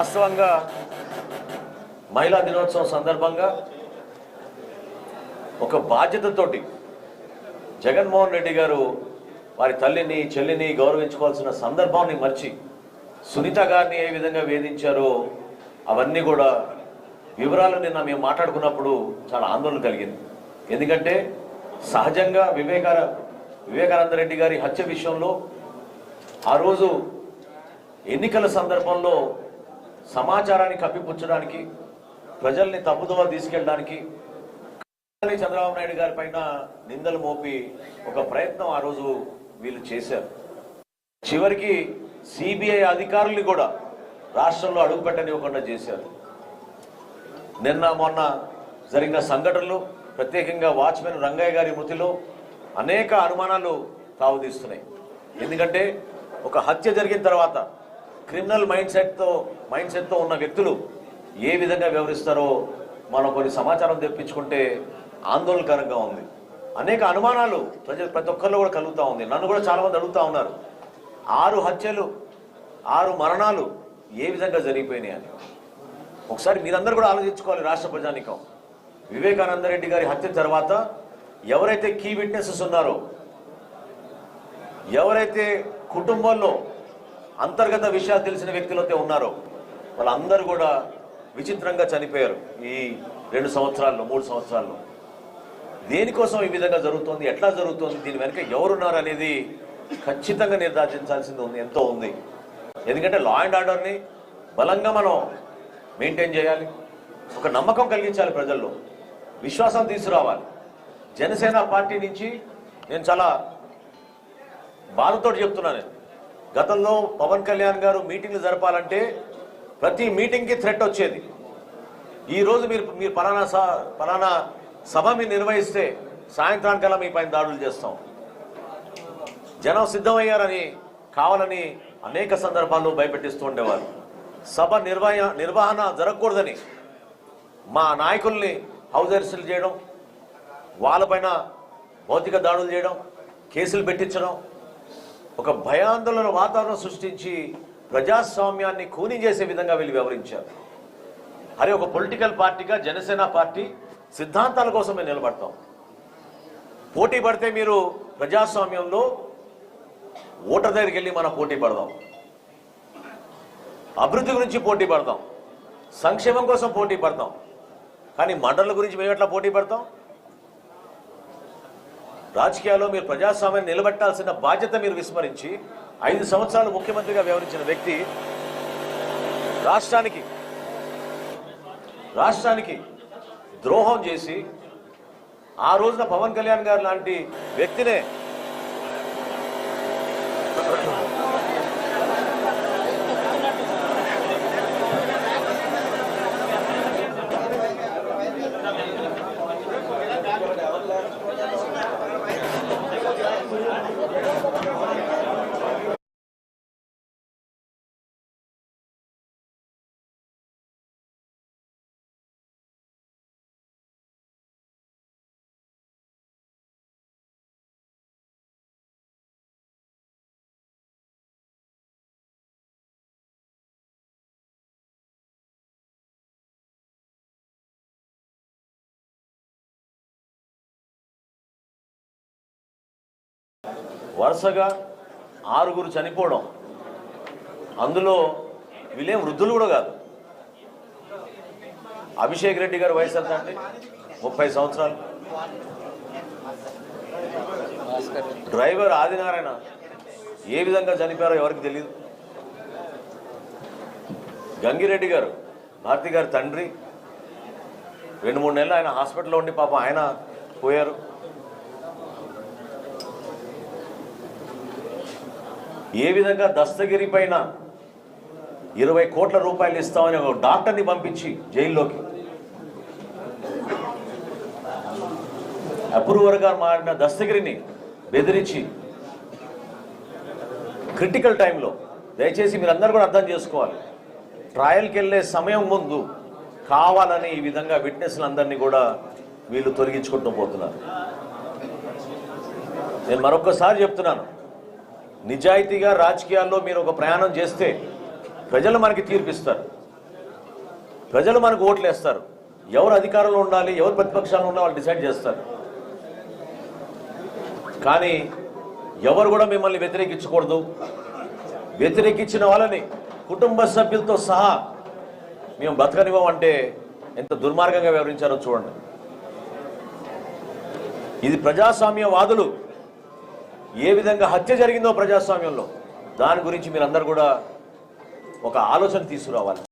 వాస్తవంగా మహిళా దినోత్సవం సందర్భంగా ఒక బాధ్యతతోటి జగన్మోహన్ రెడ్డి గారు వారి తల్లిని చెల్లిని గౌరవించుకోవాల్సిన సందర్భాన్ని మర్చి సునీత గారిని ఏ విధంగా వేధించారో అవన్నీ కూడా వివరాలు నిన్న మేము మాట్లాడుకున్నప్పుడు చాలా ఆందోళన కలిగింది. ఎందుకంటే సహజంగా వివేకానంద రెడ్డి గారి హత్య విషయంలో ఆ రోజు ఎన్నికల సందర్భంలో సమాచారాన్ని కప్పిపుచ్చడానికి ప్రజల్ని తప్పుదోవ తీసుకెళ్ళడానికి చంద్రబాబు నాయుడు గారి పైన నిందలు మోపి ఒక ప్రయత్నం ఆ రోజు వీళ్ళు చేశారు. చివరికి సిబిఐ అధికారుల్ని కూడా రాష్ట్రంలో అడుగుపెట్టనివ్వకుండా చేశారు. నిన్న మొన్న జరిగిన సంఘటనలు, ప్రత్యేకంగా వాచ్మెన్ రంగయ్య గారి మృతిలో అనేక అనుమానాలు తావుతీస్తున్నాయి. ఎందుకంటే ఒక హత్య జరిగిన తర్వాత క్రిమినల్ మైండ్ సెట్తో ఉన్న వ్యక్తులు ఏ విధంగా వ్యవహరిస్తారో మనం కొన్ని సమాచారం తెప్పించుకుంటే ఆందోళనకరంగా ఉంది. అనేక అనుమానాలు ప్రతి ఒక్కరిలో కూడా కలుగుతూ ఉంది. నన్ను కూడా చాలా మంది అడుగుతూ ఉన్నారు, 6 హత్యలు 6 మరణాలు ఏ విధంగా జరిగిపోయినాయి అని. ఒకసారి మీరందరూ కూడా ఆలోచించుకోవాలి. రాష్ట్ర ప్రజానికం వివేకానంద రెడ్డి గారి హత్య తర్వాత ఎవరైతే కీ విట్నెసెస్ ఉన్నారో, ఎవరైతే కుటుంబంలో అంతర్గత విషయాలు తెలిసిన వ్యక్తులైతే ఉన్నారో వాళ్ళందరూ కూడా విచిత్రంగా చనిపోయారు. ఈ 2 సంవత్సరాల్లో 3 సంవత్సరాల్లో దేనికోసం ఈ విధంగా జరుగుతోంది, ఎట్లా జరుగుతోంది, దీని వెనుక ఎవరున్నారు అనేది ఖచ్చితంగా నిర్ధారించాల్సింది ఎంతో ఉంది. ఎందుకంటే లా అండ్ ఆర్డర్ని బలంగా మనం మెయింటైన్ చేయాలి, ఒక నమ్మకం కలిగించాలి, ప్రజల్లో విశ్వాసం తీసుకురావాలి. జనసేన పార్టీ నుంచి నేను చాలా బాధతో చెప్తున్నాను. గతంలో పవన్ కళ్యాణ్ గారు మీటింగ్లు జరపాలంటే ప్రతి మీటింగ్కి థ్రెట్ వచ్చేది. ఈరోజు మీరు పలానా సభ మీరు నిర్వహిస్తే సాయంత్రానికల్లా మీ పైన దాడులు చేస్తాం. జనం సిద్ధమయ్యారని కావాలని అనేక సందర్భాల్లో భయపెట్టిస్తూ ఉండేవారు. సభ నిర్వహణ జరగకూడదని మా నాయకుల్ని హౌస్ అరెస్టులు చేయడం, వాళ్ళపైన భౌతిక దాడులు చేయడం, కేసులు పెట్టించడం, ఒక భయాందోళన వాతావరణం సృష్టించి ప్రజాస్వామ్యాన్ని ఖూనీ చేసే విధంగా వీళ్ళు వ్యవహరించారు. అరే, ఒక పొలిటికల్ పార్టీగా జనసేన పార్టీ సిద్ధాంతాల కోసం మేము నిలబడతాం. పోటీ పడితే మీరు ప్రజాస్వామ్యంలో ఓటర్ దగ్గరికి వెళ్ళి మనం పోటీ పడదాం, అభివృద్ధి గురించి పోటీ పడతాం, సంక్షేమం కోసం పోటీ పడతాం. కానీ మండల గురించి మేము ఎట్లా పోటీ పడతాం? రాజకీయాల్లో మీరు ప్రజాస్వామ్యాన్ని నిలబెట్టాల్సిన బాధ్యత మీరు విస్మరించి 5 సంవత్సరాలు ముఖ్యమంత్రిగా వ్యవహరించిన వ్యక్తి రాష్ట్రానికి ద్రోహం చేసి ఆ రోజున పవన్ కళ్యాణ్ గారు లాంటి వ్యక్తినే వరుసగా 6 చనిపోవడం, అందులో వీళ్ళేం వృద్ధులు కూడా కాదు. అభిషేక్ రెడ్డి గారి వయసు ఎంత అంటే 30 సంవత్సరాలు. డ్రైవర్ ఆదినారాయణ ఏ విధంగా చనిపోయారో ఎవరికి తెలియదు. గంగిరెడ్డి గారు, భారతి గారి తండ్రి, 2-3 నెలలు ఆయన హాస్పిటల్లో ఉండి పాపం ఆయన పోయారు. ఏ విధంగా దస్తగిరి పైన 20 కోట్ల రూపాయలు ఇస్తామని ఒక డాక్టర్ని పంపించి జైల్లోకి అప్రూవర్గా మారిన దస్తగిరిని బెదిరించి క్రిటికల్ టైంలో, దయచేసి మీరందరూ కూడా అర్థం చేసుకోవాలి, ట్రయల్కి వెళ్ళే సమయం ముందు కావాలని ఈ విధంగా విట్నెస్లందరినీ కూడా వీళ్ళు తొలగించుకుంటూ పోతున్నారు. నేను మరొకసారి చెప్తున్నాను, నిజాయితీగా రాజకీయాల్లో మీరు ఒక ప్రయాణం చేస్తే ప్రజలు మనకి తీర్పిస్తారు. ప్రజలు మనకు ఓట్లు వేస్తారు. ఎవరు అధికారంలో ఉండాలి, ఎవరు ప్రతిపక్షాలు ఉండాలి వాళ్ళు డిసైడ్ చేస్తారు. కానీ ఎవరు కూడా మిమ్మల్ని వ్యతిరేకించకూడదు. వ్యతిరేకించిన వాళ్ళని కుటుంబ సభ్యులతో సహా మేము బతకనివ్వమంటే ఎంత దుర్మార్గంగా వ్యవహరించారో చూడండి. ఇది ప్రజాస్వామ్యవాదులు ఏ విధంగా హత్య జరిగిందో ప్రజాస్వామ్యంలో దాని గురించి మీరందరూ కూడా ఒక ఆలోచన తీసుకురావాలి.